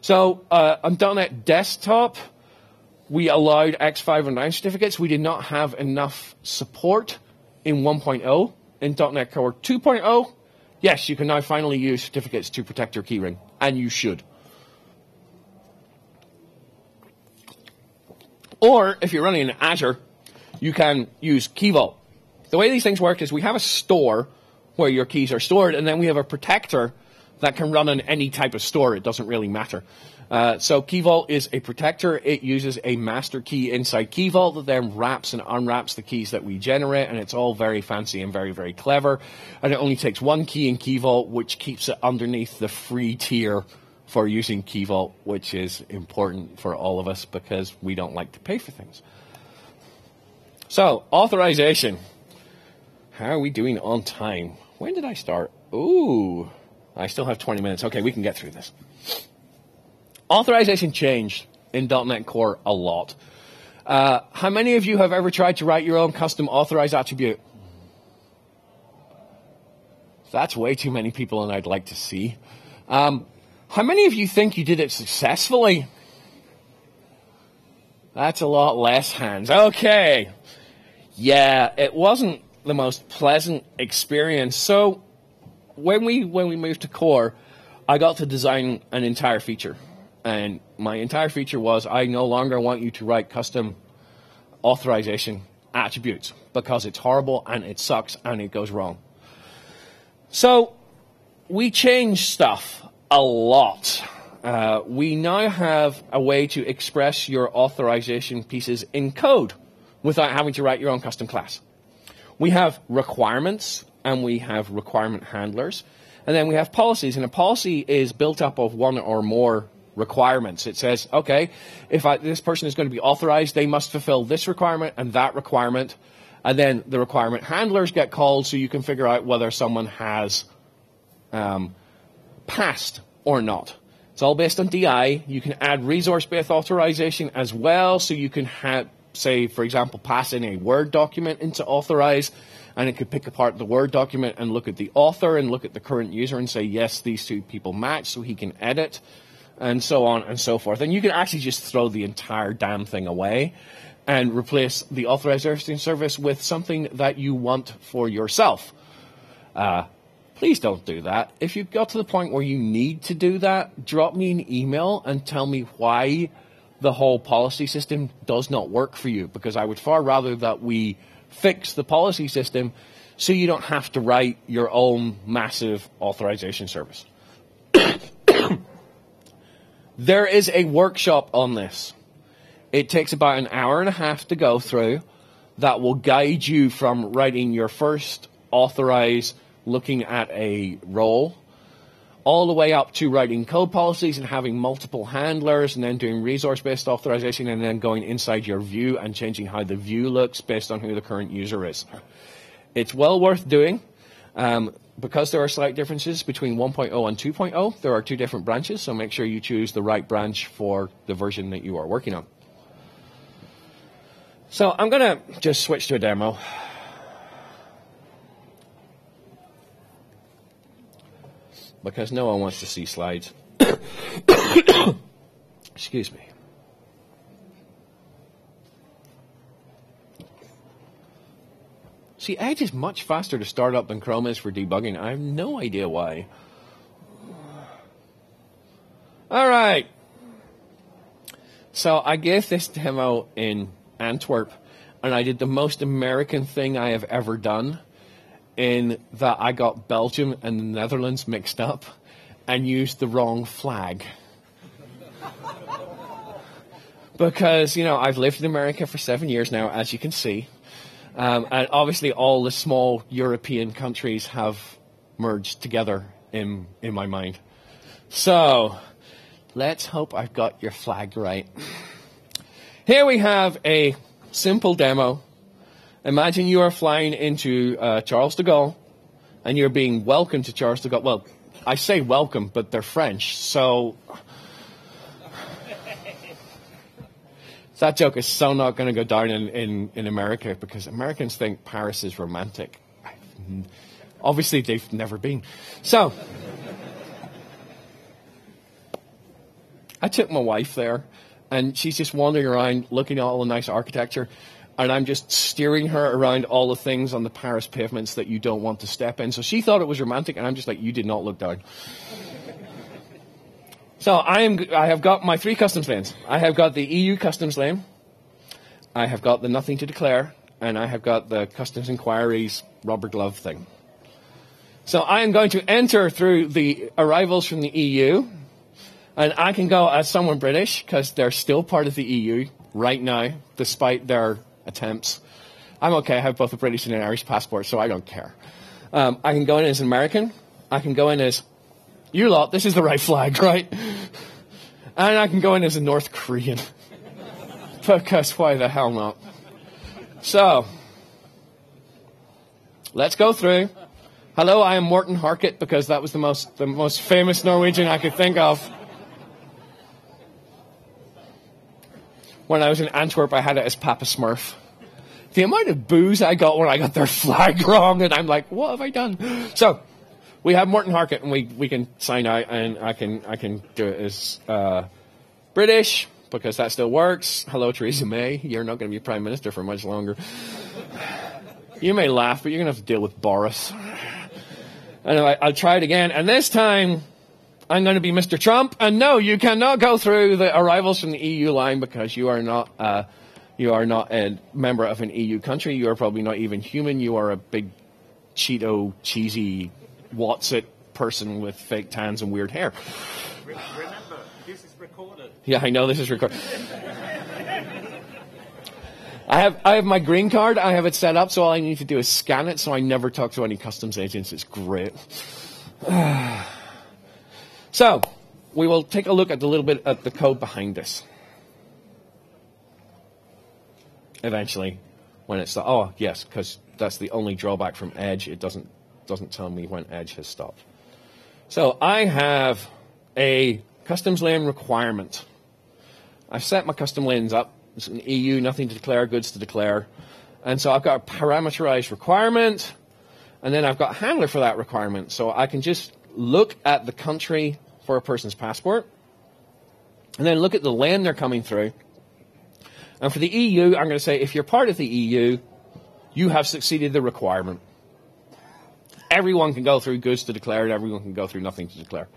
So on .NET Desktop, we allowed X5 and 9 certificates. We did not have enough support in 1.0. In .NET Core 2.0, yes, you can now finally use certificates to protect your keyring, and you should. Or, if you're running in Azure, you can use Key Vault. The way these things work is we have a store where your keys are stored, and then we have a protector that can run on any type of store. It doesn't really matter. So Key Vault is a protector. It uses a master key inside Key Vault that then wraps and unwraps the keys that we generate, and it's all very fancy and very, very clever. And it only takes 1 key in Key Vault, which keeps it underneath the free tier for using Key Vault, which is important for all of us because we don't like to pay for things. So, authorization. How are we doing on time? When did I start? Ooh, I still have 20 minutes. Okay, we can get through this. Authorization changed in .NET Core a lot. How many of you have ever tried to write your own custom authorized attribute? That's way too many people, and I'd like to see. How many of you think you did it successfully? That's a lot less hands. Okay. Yeah, it wasn't the most pleasant experience. So when we moved to Core, I got to design an entire feature. And my entire feature was I no longer want you to write custom authorization attributes because it's horrible and it sucks and it goes wrong. So we changed stuff a lot. We now have a way to express your authorization pieces in code without having to write your own custom class. We have requirements, and we have requirement handlers, and then we have policies. And a policy is built up of 1 or more requirements. It says, okay, if this person is going to be authorized, they must fulfill this requirement and that requirement. And then the requirement handlers get called so you can figure out whether someone has passed or not. It's all based on DI. You can add resource-based authorization as well, so you can have, say, for example, pass in a Word document into authorize, and it could pick apart the Word document and look at the author and look at the current user and say, yes, these 2 people match, so he can edit, and so on and so forth. And you can actually just throw the entire damn thing away and replace the authorization service with something that you want for yourself. Please don't do that. If you've got to the point where you need to do that, drop me an email and tell me why the whole policy system does not work for you, because I would far rather that we fix the policy system so you don't have to write your own massive authorization service. There is a workshop on this. It takes about an hour and a half to go through that will guide you from writing your first authorize, looking at a role, all the way up to writing code policies and having multiple handlers and then doing resource-based authorization and then going inside your view and changing how the view looks based on who the current user is. It's well worth doing. Because there are slight differences between 1.0 and 2.0, there are 2 different branches, so make sure you choose the right branch for the version that you are working on. So I'm going to just switch to a demo. Because no one wants to see slides. Excuse me. See, Edge is much faster to start up than Chrome is for debugging. I have no idea why. All right. So I gave this demo in Antwerp, and I did the most American thing I have ever done, in that I got Belgium and the Netherlands mixed up and used the wrong flag. Because, you know, I've lived in America for 7 years now, as you can see. And obviously all the small European countries have merged together in my mind. So let's hope I've got your flag right. Here we have a simple demo. Imagine you are flying into Charles de Gaulle, and you're being welcomed to Charles de Gaulle. Well, I say welcome, but they're French, so that joke is so not going to go down in America, because Americans think Paris is romantic. Obviously, they've never been. So I took my wife there, and she's just wandering around looking at all the nice architecture, and I'm just steering her around all the things on the Paris pavements that you don't want to step in. So she thought it was romantic, and I'm just like, you did not look down. So I have got my 3 customs lanes. I have got the EU customs lane, I have got the nothing to declare, and I have got the customs inquiries rubber glove thing. So I am going to enter through the arrivals from the EU, and I can go as someone British, because they're still part of the EU right now, despite their attempts. I'm okay, I have both a British and an Irish passport, so I don't care. I can go in as an American. I can go in as, you lot, this is the right flag, right? And I can go in as a North Korean. Because why the hell not? So, let's go through. Hello, I am Morten Harket, because that was the most famous Norwegian I could think of. When I was in Antwerp, I had it as Papa Smurf. The amount of booze I got when I got their flag wrong, and I'm like, what have I done? So, we have Morten Harket, and we can sign out, and I can do it as British, because that still works. Hello, Theresa May. You're not going to be Prime Minister for much longer. You may laugh, but you're going to have to deal with Boris. Anyway, I'll try it again, and this time I'm going to be Mr. Trump, and no, you cannot go through the arrivals from the EU line, because you are not a member of an EU country. You are probably not even human. You are a big Cheeto, cheesy, what's-it person with fake tans and weird hair. Remember, this is recorded. Yeah, I know this is recorded. I have my green card. I have it set up, so all I need to do is scan it, so I never talk to any customs agents. It's great. So, we will take a look at a little bit at the code behind this. Eventually, when it's oh yes, because that's the only drawback from Edge. It doesn't tell me when Edge has stopped. So I have a customs lane requirement. I've set my custom lanes up. It's an EU, nothing to declare, goods to declare, and so I've got a parameterized requirement, and then I've got a handler for that requirement. So I can just look at the country for a person's passport, and then look at the lane they're coming through. And for the EU, I'm going to say, if you're part of the EU, you have succeeded the requirement. Everyone can go through goods to declare, and everyone can go through nothing to declare.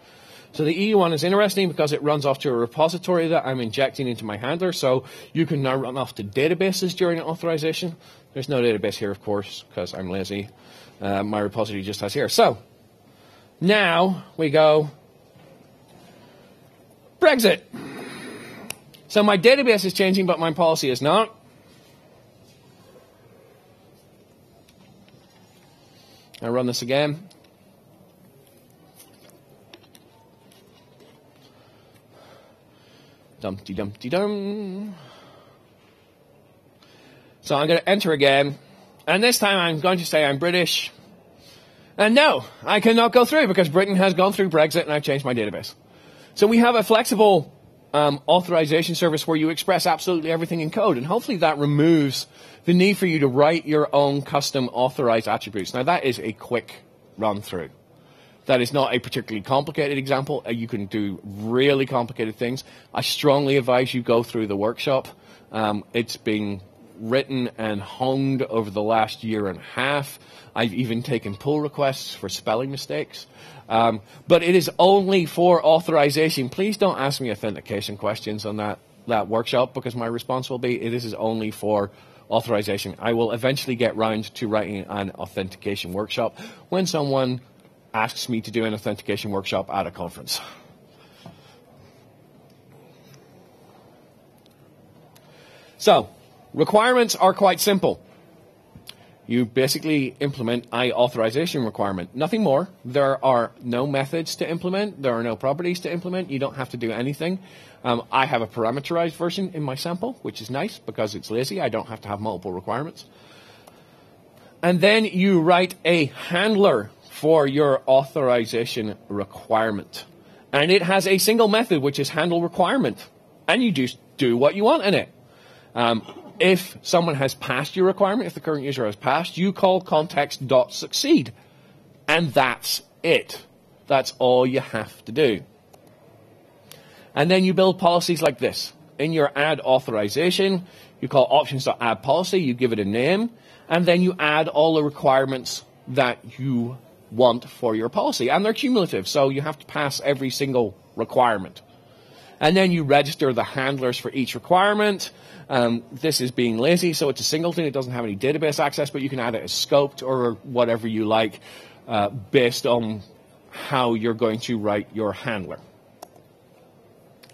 So the EU one is interesting because it runs off to a repository that I'm injecting into my handler, so you can now run off to databases during authorization. There's no database here, of course, because I'm lazy. My repository just has here. So now we go Brexit. So my database is changing, but my policy is not. I run this again. Dum-de-dum-de-dum. So I'm going to enter again. And this time I'm going to say I'm British. And no, I cannot go through because Britain has gone through Brexit and I've changed my database. So we have a flexible authorization service where you express absolutely everything in code. And hopefully that removes the need for you to write your own custom authorized attributes. Now that is a quick run through. That is not a particularly complicated example. You can do really complicated things. I strongly advise you go through the workshop. It's been written and honed over the last year and a half. I've even taken pull requests for spelling mistakes. But it is only for authorization. Please don't ask me authentication questions on that workshop, because my response will be, this is only for authorization. I will eventually get round to writing an authentication workshop when someone asks me to do an authentication workshop at a conference. So, requirements are quite simple. You basically implement an authorization requirement. Nothing more. There are no methods to implement. There are no properties to implement. You don't have to do anything. I have a parameterized version in my sample, which is nice because it's lazy. I don't have to have multiple requirements. And then you write a handler for your authorization requirement. And it has a single method, which is handle requirement. And you just do what you want in it. If someone has passed your requirement, if the current user has passed, you call context.succeed. And that's it. That's all you have to do. And then you build policies like this. In your add authorization, you call options.addPolicy, you give it a name, and then you add all the requirements that you want for your policy. And they're cumulative, so you have to pass every single requirement. And then you register the handlers for each requirement. This is being lazy, so it's a singleton. It doesn't have any database access, but you can add it as scoped or whatever you like based on how you're going to write your handler.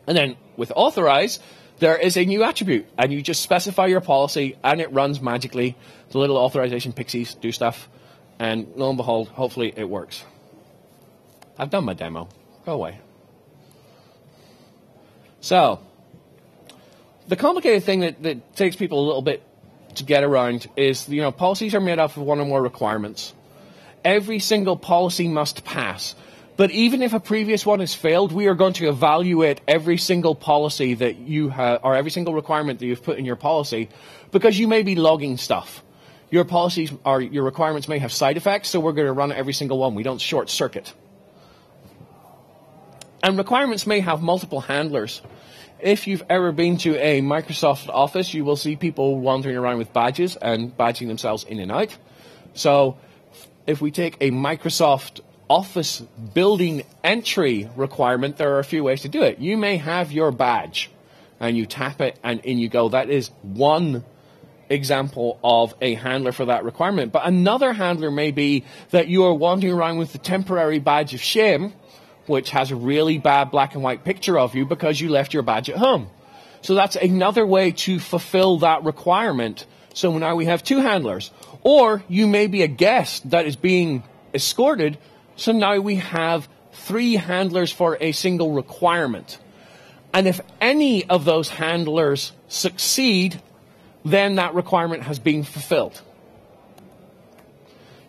And then with authorize, there is a new attribute, and you just specify your policy, and it runs magically. The little authorization pixies do stuff, and lo and behold, hopefully it works. I've done my demo. Go away. So, the complicated thing that takes people a little bit to get around is, policies are made up of one or more requirements. Every single policy must pass. But even if a previous one has failed, we are going to evaluate every single policy that you have, or every single requirement that you've put in your policy, because you may be logging stuff. Your policies or your requirements may have side effects, so we're going to run every single one. We don't short circuit. And requirements may have multiple handlers. If you've ever been to a Microsoft office, you will see people wandering around with badges and badging themselves in and out. So if we take a Microsoft Office building entry requirement, there are a few ways to do it. You may have your badge and you tap it and in you go. That is one example of a handler for that requirement. But another handler may be that you are wandering around with the temporary badge of shame, which has a really bad black and white picture of you because you left your badge at home. So that's another way to fulfill that requirement. So now we have two handlers. Or you may be a guest that is being escorted, so now we have three handlers for a single requirement. And if any of those handlers succeed, then that requirement has been fulfilled.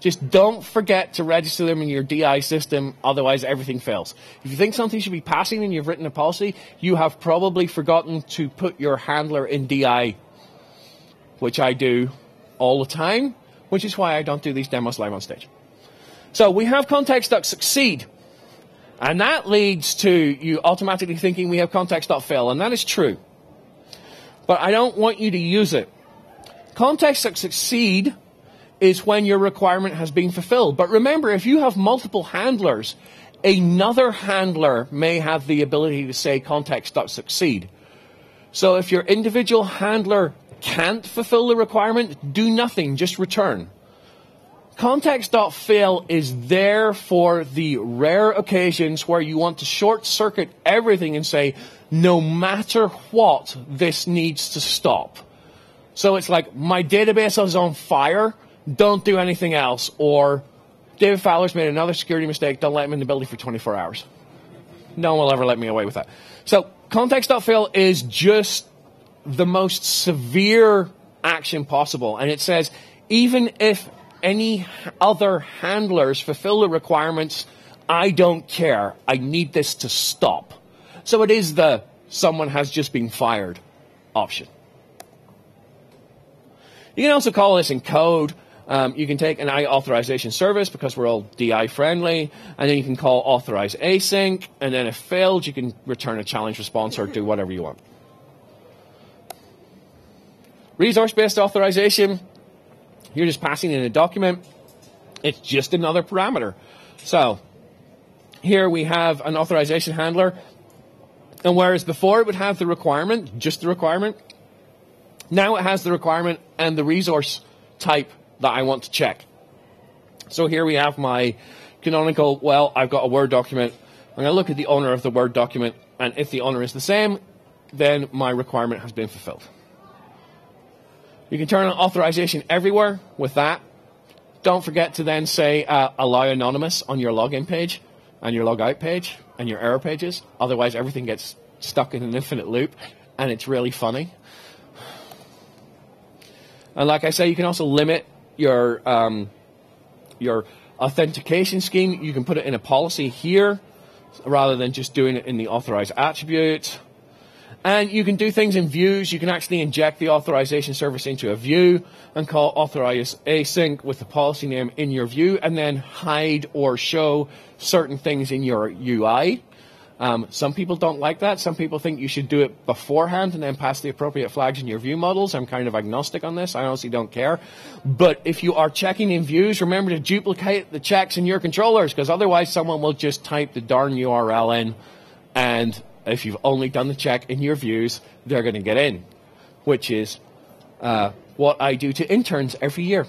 Just don't forget to register them in your DI system, otherwise everything fails. If you think something should be passing and you've written a policy, you have probably forgotten to put your handler in DI, which I do all the time, which is why I don't do these demos live on stage. So we have context.succeed, and that leads to you automatically thinking we have context.fail, and that is true. But I don't want you to use it. Context.succeed is when your requirement has been fulfilled. But remember, if you have multiple handlers, another handler may have the ability to say context.succeed. So if your individual handler can't fulfill the requirement, do nothing, just return. Context.fail is there for the rare occasions where you want to short circuit everything and say, no matter what, this needs to stop. So it's like, my database is on fire, don't do anything else. Or, David Fowler's made another security mistake, don't let him in the building for 24 hours. No one will ever let me away with that. So, context.fail is just the most severe action possible. And it says, even if any other handlers fulfill the requirements, I don't care. I need this to stop. So it is the someone has just been fired option. You can also call this in code. You can take an authorization service because we're all DI friendly, and then you can call authorize async, and then if failed, you can return a challenge response or do whatever you want. Resource-based authorization, you're just passing in a document. It's just another parameter. So here we have an authorization handler, and whereas before it would have the requirement, just the requirement, now it has the requirement and the resource type that I want to check. So here we have my canonical, well, I've got a Word document. I'm going to look at the owner of the Word document, and if the owner is the same, then my requirement has been fulfilled. You can turn on authorization everywhere with that. Don't forget to then say allow anonymous on your login page and your logout page and your error pages. Otherwise, everything gets stuck in an infinite loop, and it's really funny. And like I say, you can also limit your authentication scheme. You can put it in a policy here rather than just doing it in the authorized attribute. And you can do things in views. You can actually inject the authorization service into a view and call authorize async with the policy name in your view, and then hide or show certain things in your UI. Some people don't like that. Some people think you should do it beforehand and then pass the appropriate flags in your view models. I'm kind of agnostic on this. I honestly don't care. But if you are checking in views, remember to duplicate the checks in your controllers, because otherwise someone will just type the darn URL in, and if you've only done the check in your views, they're going to get in, which is what I do to interns every year.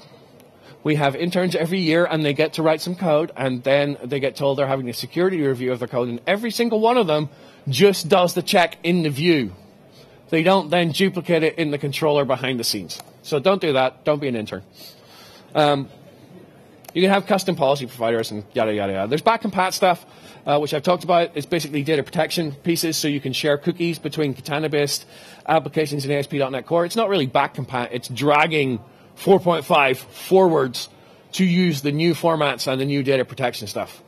We have interns every year, and they get to write some code, and then they get told they're having a security review of their code, and every single one of them just does the check in the view. They don't then duplicate it in the controller behind the scenes. So don't do that. Don't be an intern. You can have custom policy providers and yada, yada, yada. There's back compat stuff, which I've talked about. It's basically data protection pieces, so you can share cookies between Katana-based applications in ASP.NET Core. It's not really back compat. It's dragging 4.5 forwards to use the new formats and the new data protection stuff.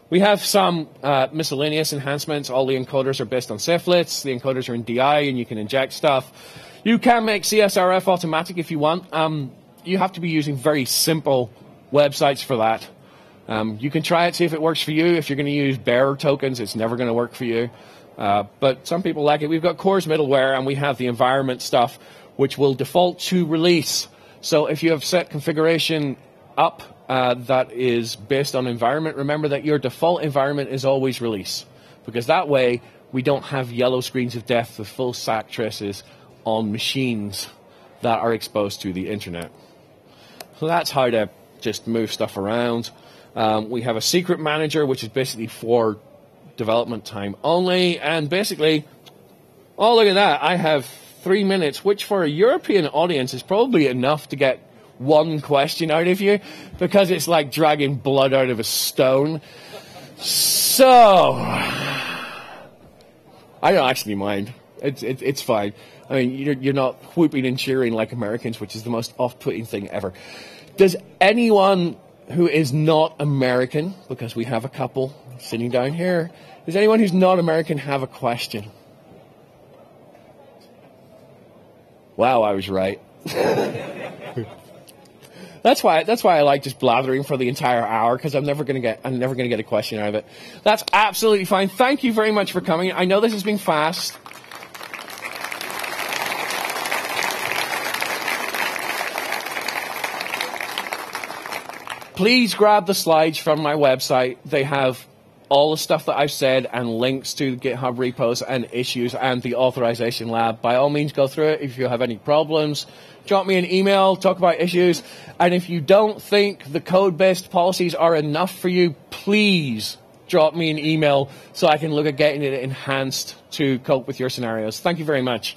We have some miscellaneous enhancements. All the encoders are based on saflets. The encoders are in DI, and you can inject stuff. You can make CSRF automatic if you want. You have to be using very simple websites for that. You can try it, see if it works for you. If you're going to use bearer tokens, it's never going to work for you. But some people like it. We've got Core's middleware, and we have the environment stuff, which will default to release. So if you have set configuration up that is based on environment, remember that your default environment is always release, because that way we don't have yellow screens of death with full stack traces on machines that are exposed to the internet. So that's how to just move stuff around. We have a secret manager, which is basically for development time only. And basically, oh, look at that. I have 3 minutes, which for a European audience is probably enough to get one question out of you, because it's like dragging blood out of a stone. So, I don't actually mind. It's fine. I mean, you're not whooping and cheering like Americans, which is the most off-putting thing ever. Does anyone who is not American, because we have a couple sitting down here, does anyone who's not American have a question? Wow, I was right. That's why I like just blathering for the entire hour, because I'm never gonna get a question out of it. That's absolutely fine. Thank you very much for coming. I know this has been fast. Please grab the slides from my website. They have all the stuff that I've said and links to GitHub repos and issues and the authorization lab. By all means, go through it. If you have any problems, drop me an email, talk about issues. And if you don't think the code-based policies are enough for you, please drop me an email so I can look at getting it enhanced to cope with your scenarios. Thank you very much.